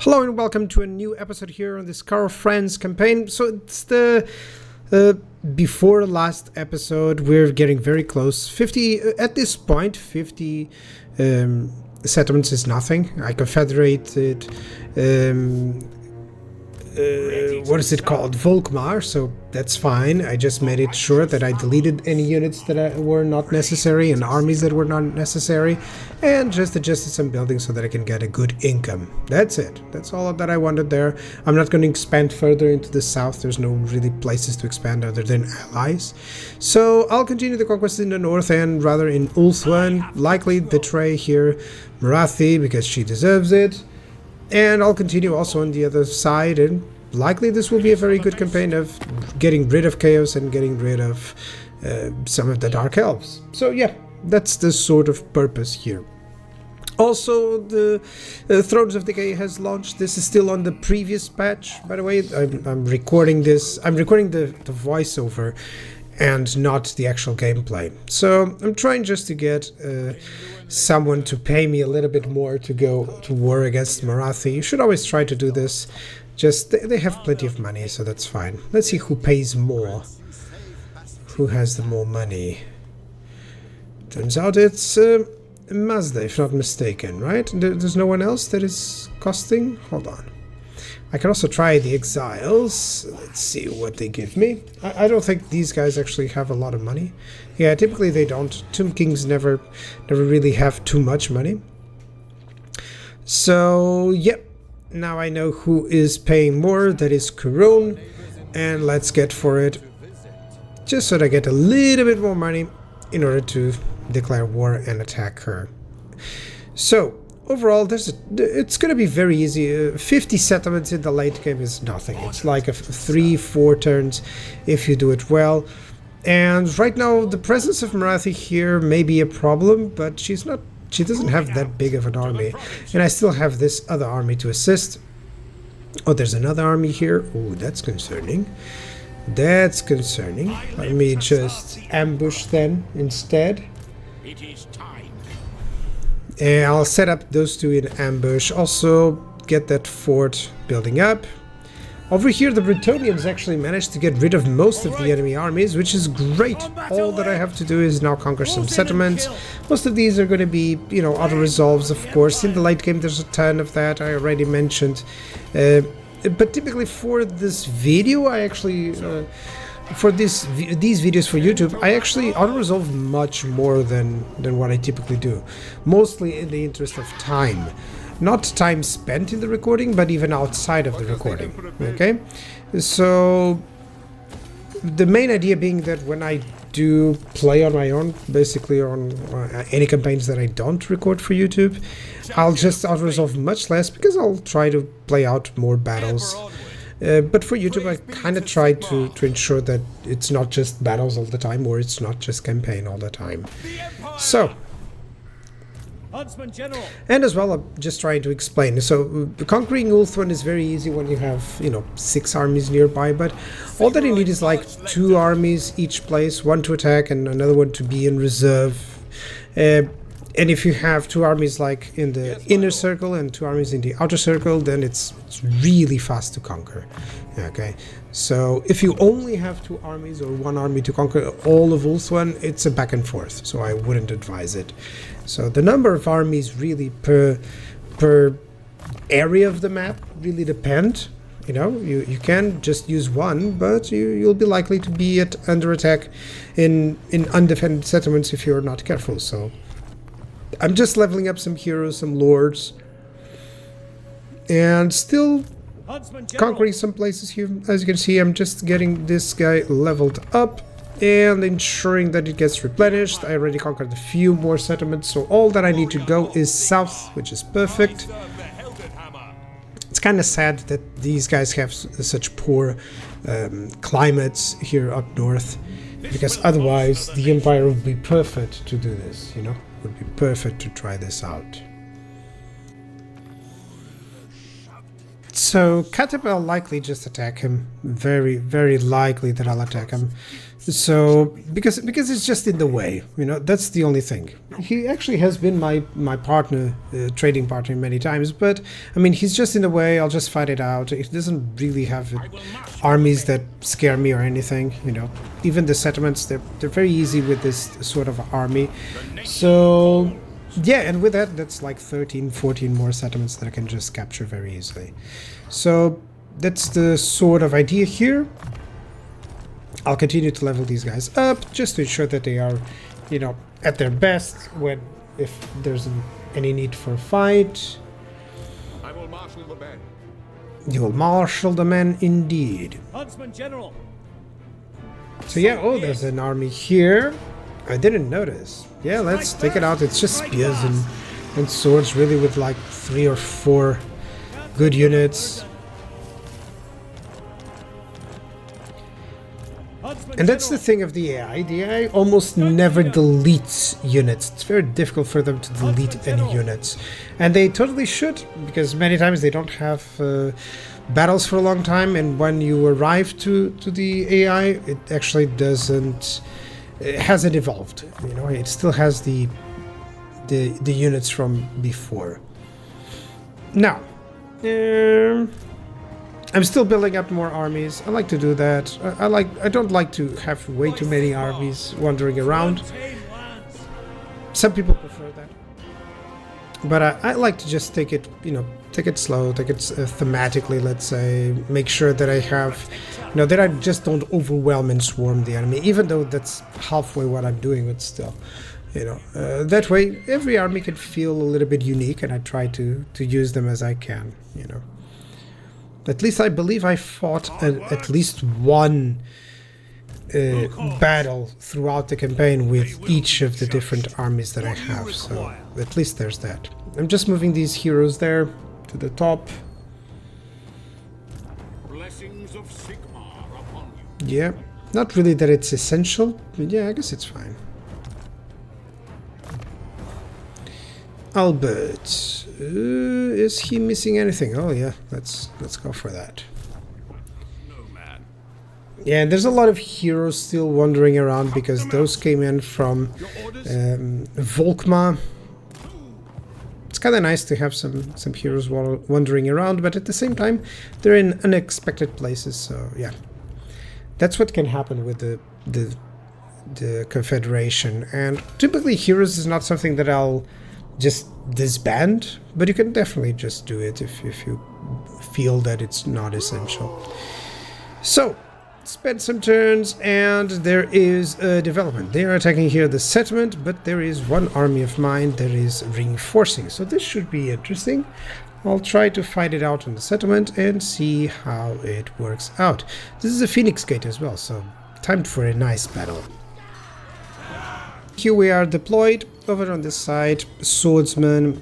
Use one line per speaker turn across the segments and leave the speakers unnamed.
Hello and welcome to a new episode here on this Karl Franz campaign. So it's the before last episode. We're getting very close. 50 at this point. 50 settlements is nothing. I confederated. What is it called? Volkmar, so that's fine. I just made it sure that I deleted any units that were not necessary and armies that were not necessary, and just adjusted some buildings so that I can get a good income. That's it. That's all that I wanted there. I'm not going to expand further into the south. There's no really places to expand other than allies. So I'll continue the conquest in the north and rather in Ulthuan, likely betray here Morathi because she deserves it. And I'll continue also on the other side, and likely this will be a very good campaign of getting rid of chaos and getting rid of some of the dark elves. So yeah, that's the sort of purpose here. Also, the Thrones of Decay has launched. This is still on the previous patch, by the way. I'm recording this. I'm recording the voiceover and not the actual gameplay. So I'm trying just to get someone to pay me a little bit more to go to war against Morathi. You should always try to do this. Just they have plenty of money, so that's fine. Let's see who pays more. Who has the more money? Turns out it's Mazda, if not mistaken, right? There's no one else that is costing? Hold on. I can also try the Exiles. Let's see what they give me. I don't think these guys actually have a lot of money. Yeah, typically they don't. Tomb Kings never really have too much money. So, yep. Now I know who is paying more. That is Kurun. And let's get for it. Just so that I get a little bit more money in order to declare war and attack her. So, overall, it's going to be very easy. 50 settlements in the late game is nothing. It's like a 3-4 turns if you do it well. And right now, the presence of Morathi here may be a problem, but she doesn't have that big of an army. And I still have this other army to assist. Oh, there's another army here. Oh, that's concerning. That's concerning. Let me just ambush them instead.
It is time.
And I'll set up those two in ambush. Also get that fort building up. Over here the Bretonnians actually managed to get rid of most of the enemy armies, which is great. All that I have to do is now conquer some settlements. Most of these are going to be, you know, auto-resolves, of course. In the late game there's a ton of that, I already mentioned. But typically for this video, I actually... for these videos for YouTube, I actually auto-resolve much more than what I typically do. Mostly in the interest of time. Not time spent in the recording, but even outside of the recording. Okay? So, the main idea being that when I do play on my own, basically on any campaigns that I don't record for YouTube, I'll just auto-resolve much less because I'll try to play out more battles. But for YouTube, I kind of try to ensure that it's not just battles all the time, or it's not just campaign all the time. So, and as well, I'm just trying to explain. So, conquering Ulthuan is very easy when you have, you know, 6 armies nearby, but all that you need is like 2 armies each place, one to attack and another one to be in reserve. And if you have 2 armies like in the inner circle and 2 armies in the outer circle, then it's really fast to conquer. Okay, so if you only have 2 armies or 1 army to conquer all of Ulthuan, it's a back and forth, so I wouldn't advise it. So the number of armies really per area of the map really depend. You know, you can just use 1, but you'll be likely to be under attack in undefended settlements if you're not careful. So I'm just leveling up some heroes, some lords, and still conquering some places here. As you can see, I'm just getting this guy leveled up and ensuring that it gets replenished. I already conquered a few more settlements, so all that I need to go is south, which is perfect. It's kind of sad that these guys have such poor climates here up north, because otherwise the Empire would be perfect to do this, you know? Would be perfect to try this out. So Katib, I'll likely just attack him. Very, very likely that I'll attack him. So because it's just in the way, you know, that's the only thing. He actually has been my partner, trading partner many times, but I mean he's just in the way. I'll just fight it out. It doesn't really have armies that scare me or anything, you know. Even the settlements, they're very easy with this sort of army. So yeah, and with that, that's like 13, 14 more settlements that I can just capture very easily. So that's the sort of idea here. I'll continue to level these guys up just to ensure that they are, you know, at their best when if there's any need for a fight.
I will marshal the men.
You will marshal the men indeed.
Huntsman General.
So yeah, oh, there's an army here. I didn't notice. Yeah, let's take it out. It's just spears and swords, really, with like 3 or 4 good units. And that's the thing of the AI. The AI almost never deletes units. It's very difficult for them to delete any units. And they totally should, because many times they don't have battles for a long time, and when you arrive to the AI, it actually doesn't... It hasn't evolved, you know, it still has the units from before. Now, I'm still building up more armies. I like to do that. I don't like to have way too many armies wandering around. Some people prefer that, but I like to just take it, you know, take it slow, take it thematically. Let's say, make sure that I have, you know, that I just don't overwhelm and swarm the enemy. Even though that's halfway what I'm doing, but still, you know, that way every army can feel a little bit unique, and I try to use them as I can, you know. At least I believe I fought at least one battle throughout the campaign with each of the different armies that I have, so at least there's that. I'm just moving these heroes there to the top.
Blessings of Sigmar upon you.
Yeah, not really that it's essential, but yeah, I guess it's fine. Albert, is he missing anything? Oh yeah, let's go for that. Yeah, and there's a lot of heroes still wandering around because those came in from Volkmar. It's kind of nice to have some heroes wandering around, but at the same time, they're in unexpected places. So yeah, that's what can happen with the Confederation. And typically, heroes is not something that I'll just disband, but you can definitely just do it if you feel that it's not essential. So, spend some turns, and there is a development. They are attacking here the settlement, but there is one army of mine that is reinforcing, so this should be interesting. I'll try to fight it out on the settlement and see how it works out. This is a Phoenix Gate as well, so time for a nice battle. Here we are deployed. Over on this side, swordsman.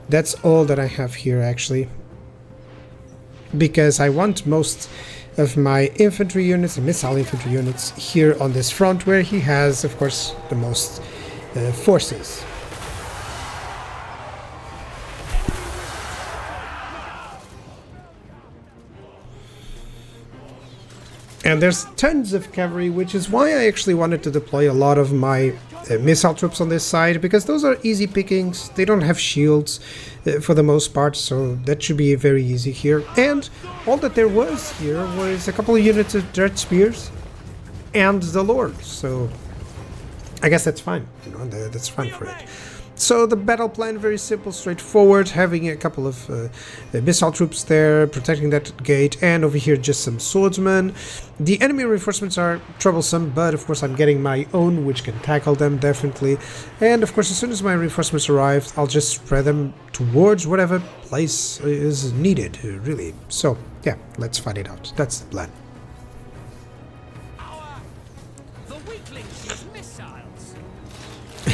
That's all that I have here, actually, because I want most of my infantry units and missile infantry units here on this front, where he has, of course, the most forces. And there's tons of cavalry, which is why I actually wanted to deploy a lot of my missile troops on this side, because those are easy pickings. They don't have shields for the most part, so that should be very easy here. And all that there was here was a couple of units of dread spears and the lords, so I guess that's fine, you know, that's fine for it. So the battle plan, very simple, straightforward, having a couple of missile troops there, protecting that gate, and over here just some swordsmen. The enemy reinforcements are troublesome, but of course I'm getting my own, which can tackle them, definitely. And of course, as soon as my reinforcements arrive, I'll just spread them towards whatever place is needed, really. So, yeah, let's fight it out. That's the plan.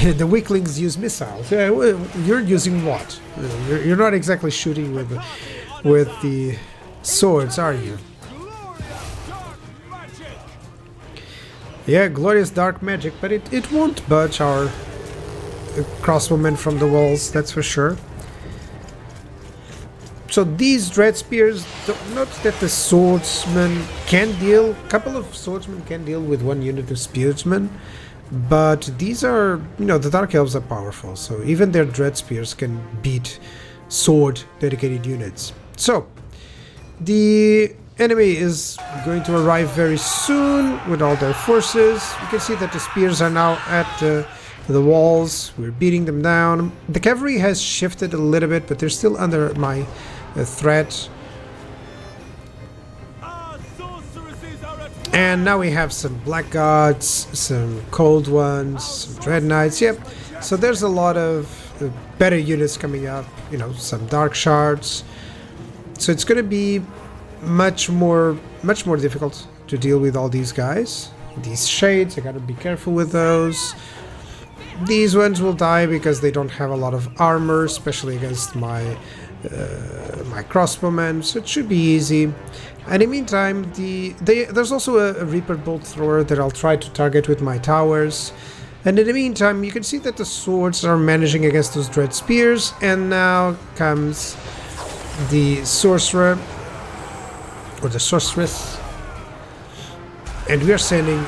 The weaklings use missiles. You're using what? You're not exactly shooting with the swords, are you? Yeah, glorious dark magic, but it won't budge our crossbowmen from the walls, that's for sure. So these dread spears, note that the swordsman can deal, a couple of swordsmen can deal with one unit of spearsmen, but these are, you know, the Dark Elves are powerful, so even their dread spears can beat sword dedicated units. So the enemy is going to arrive very soon with all their forces. You can see that the spears are now at the walls. We're beating them down. The cavalry has shifted a little bit, but they're still under my threat. And now we have some Black Gods, some Cold Ones, some Dread Knights. Yep. So there's a lot of better units coming up. You know, some Dark Shards. So it's going to be much more difficult to deal with all these guys. These shades, I gotta be careful with those. These ones will die because they don't have a lot of armor, especially against my my crossbowmen, so it should be easy. And in the meantime, there's also a Reaper Bolt Thrower that I'll try to target with my towers. And in the meantime, you can see that the swords are managing against those Dread Spears, and now comes the Sorcerer, or the Sorceress. And we are sending,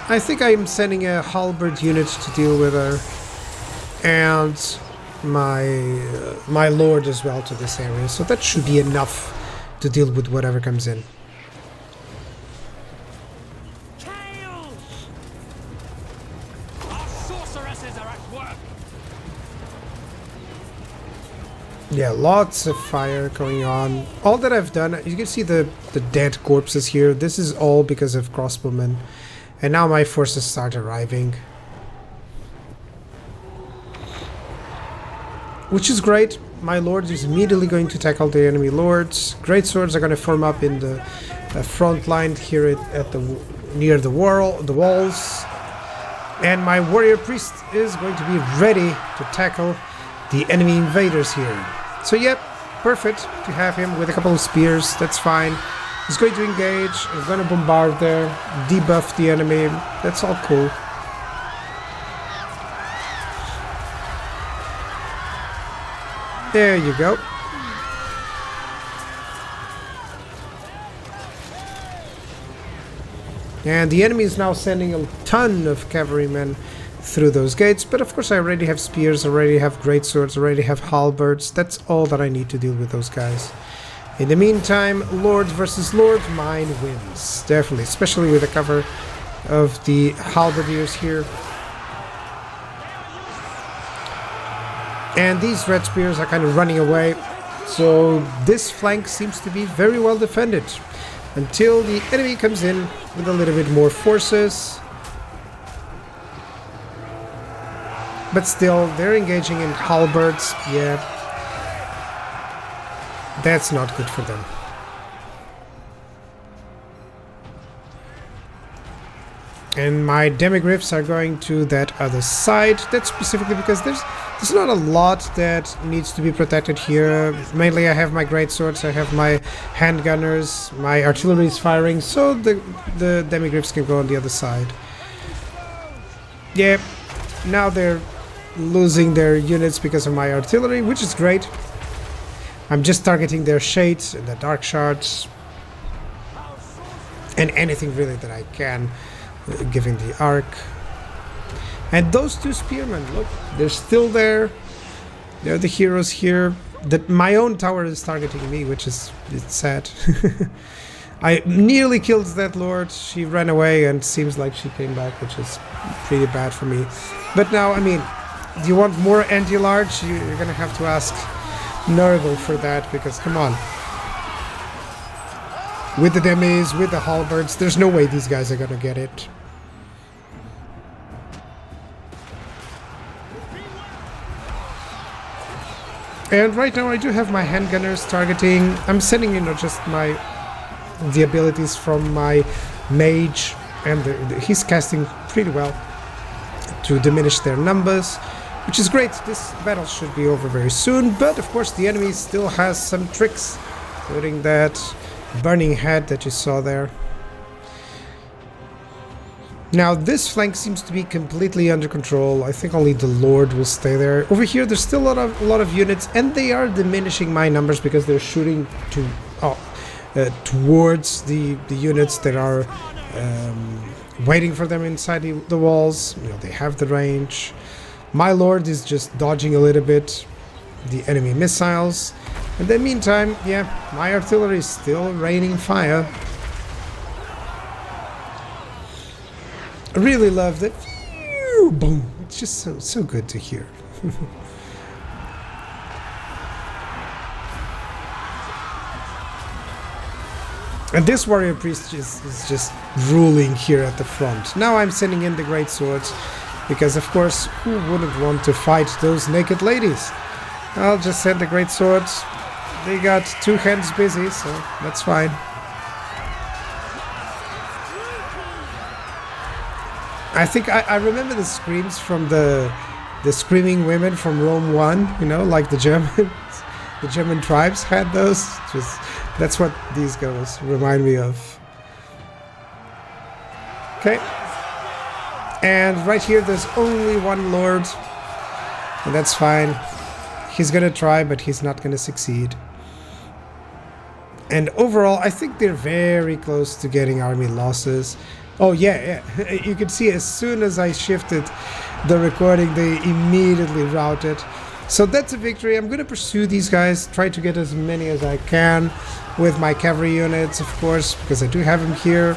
I think I'm sending a Halberd unit to deal with her, and my Lord as well to this area, so that should be enough to deal with whatever comes in.
Our sorceresses are at work.
Yeah, lots of fire going on. All that I've done, you can see the dead corpses here. This is all because of crossbowmen. And now my forces start arriving. Which is great. My lord is immediately going to tackle the enemy lords. Great swords are going to form up in the front line here at the near the walls. And my warrior priest is going to be ready to tackle the enemy invaders here. So yep, perfect to have him with a couple of spears. That's fine. He's going to engage. I'm going to bombard there, debuff the enemy. That's all cool. There you go. And the enemy is now sending a ton of cavalrymen through those gates, but of course I already have spears, already have great swords, already have halberds. That's all that I need to deal with those guys. In the meantime, Lord versus Lord, mine wins. Definitely, especially with the cover of the halberdiers here. And these red spears are kind of running away, so this flank seems to be very well defended until the enemy comes in with a little bit more forces. But still, they're engaging in halberds. Yeah, that's not good for them. And my demigryphs are going to that other side. That's specifically because there's not a lot that needs to be protected here. Mainly I have my great swords, I have my handgunners, my artillery is firing, so the demigryphs can go on the other side. Yeah, now they're losing their units because of my artillery, which is great. I'm just targeting their shades and the dark shards and anything really that I can, giving the arc. And those two spearmen, look, they're still there. They're the heroes here. My own tower is targeting me, which is sad. I nearly killed that lord. She ran away and seems like she came back, which is pretty bad for me. But now, I mean, do you want more anti-large? You're gonna have to ask Nurgle for that, because come on. With the demis, with the halberds, there's no way these guys are gonna get it. And right now I do have my handgunners targeting. I'm sending, you know, just the abilities from my mage, and he's casting pretty well to diminish their numbers, which is great. This battle should be over very soon, but of course the enemy still has some tricks, including that burning head that you saw there. Now this flank seems to be completely under control. I think only the Lord will stay there. Over here there's still a lot of units, and they are diminishing my numbers because they're shooting towards the units that are waiting for them inside the walls. You know, they have the range. My Lord is just dodging a little bit the enemy missiles. In the meantime, yeah, my artillery is still raining fire. I really love that. Boom! It's just so good to hear. And this warrior priest is just ruling here at the front. Now I'm sending in the great swords, because of course, who wouldn't want to fight those naked ladies? I'll just send the great swords. They got two hands busy, so that's fine. I think I remember the screams from the screaming women from Rome 1, you know, like the German tribes had those. That's what these girls remind me of. Okay. And right here there's only one Lord. And that's fine. He's gonna try, but he's not gonna succeed. And overall, I think they're very close to getting army losses. Oh yeah. You can see as soon as I shifted the recording, they immediately routed. So that's a victory. I'm going to pursue these guys, try to get as many as I can with my cavalry units, of course, because I do have them here.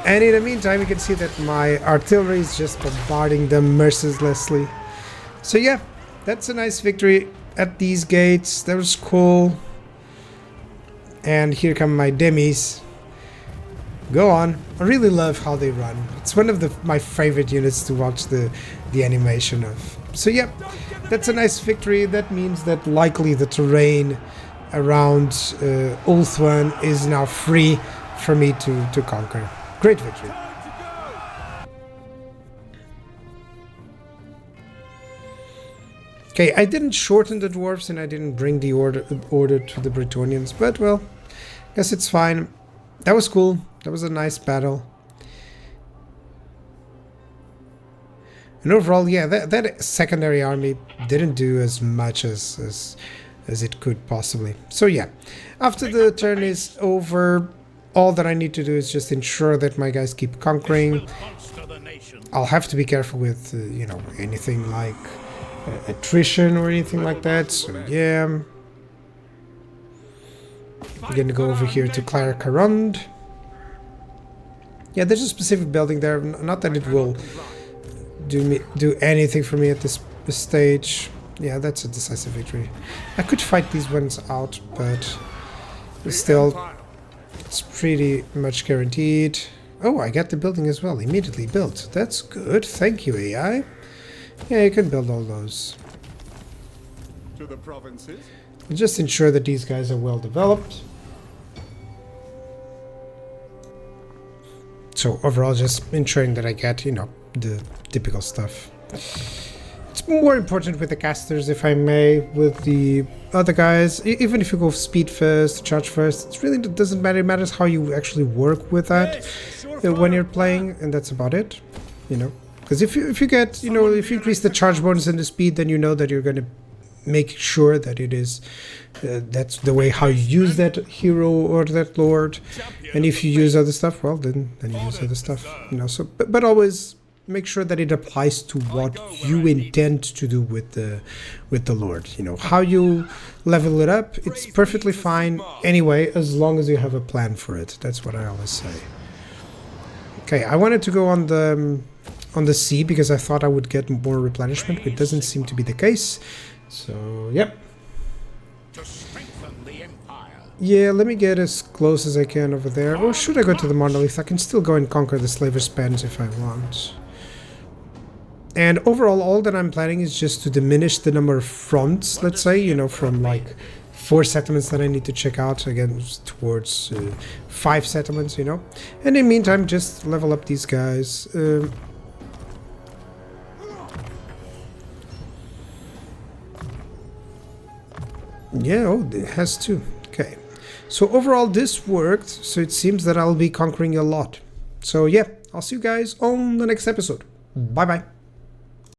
And in the meantime, you can see that my artillery is just bombarding them mercilessly. So yeah, that's a nice victory at these gates. That was cool. And here come my demis. Go on. I really love how they run. It's one of my favorite units to watch the animation of. So yeah, that's a nice victory. That means that likely the terrain around Ulthuan is now free for me to conquer. Great victory. Okay, I didn't shorten the dwarves and I didn't bring the order to the Bretonnians, but well, guess it's fine. That was cool. That was a nice battle. And overall, yeah, that secondary army didn't do as much as it could possibly. So yeah, after the turn is over, all that I need to do is just ensure that my guys keep conquering. I'll have to be careful with, you know, anything like attrition or anything like that. So yeah, I'm gonna go over here to Claire-Carond. Yeah, there's a specific building there. Not that it will do anything for me at this stage. Yeah, that's a decisive victory. I could fight these ones out, but still, it's pretty much guaranteed. Oh, I got the building as well, immediately built. That's good. Thank you, AI. Yeah, you can build all those.
To the provinces.
Just ensure that these guys are well developed. So overall, just ensuring that I get, you know, the typical stuff. It's more important with the casters, if I may, with the other guys. Even if you go speed first, charge first, it really doesn't matter. It matters how you actually work with that when you're playing, and that's about it, you know. Because if you get, you know, if you increase the charge bonus and the speed, then you know that you're going to make sure that it is that's the way how you use that hero or that lord. And if you use other stuff, well, then you use other stuff, you know. So but always make sure that it applies to what you intend to do with the lord, you know. How you level it up, it's perfectly fine anyway, as long as you have a plan for it. That's what I always say. Okay, I wanted to go on the sea because I thought I would get more replenishment, but it doesn't seem to be the case. So, yep. Yeah, let me get as close as I can over there. Or should I go to the monolith? I can still go and conquer the Slaver's Pens if I want. And overall, all that I'm planning is just to diminish the number of fronts, let's say, you know, from like 4 settlements that I need to check out, again, towards 5 settlements, you know. And in the meantime, just level up these guys. Yeah, oh, it has 2. Okay. So overall, this worked, so it seems that I'll be conquering a lot. So yeah, I'll see you guys on the next episode. Bye bye.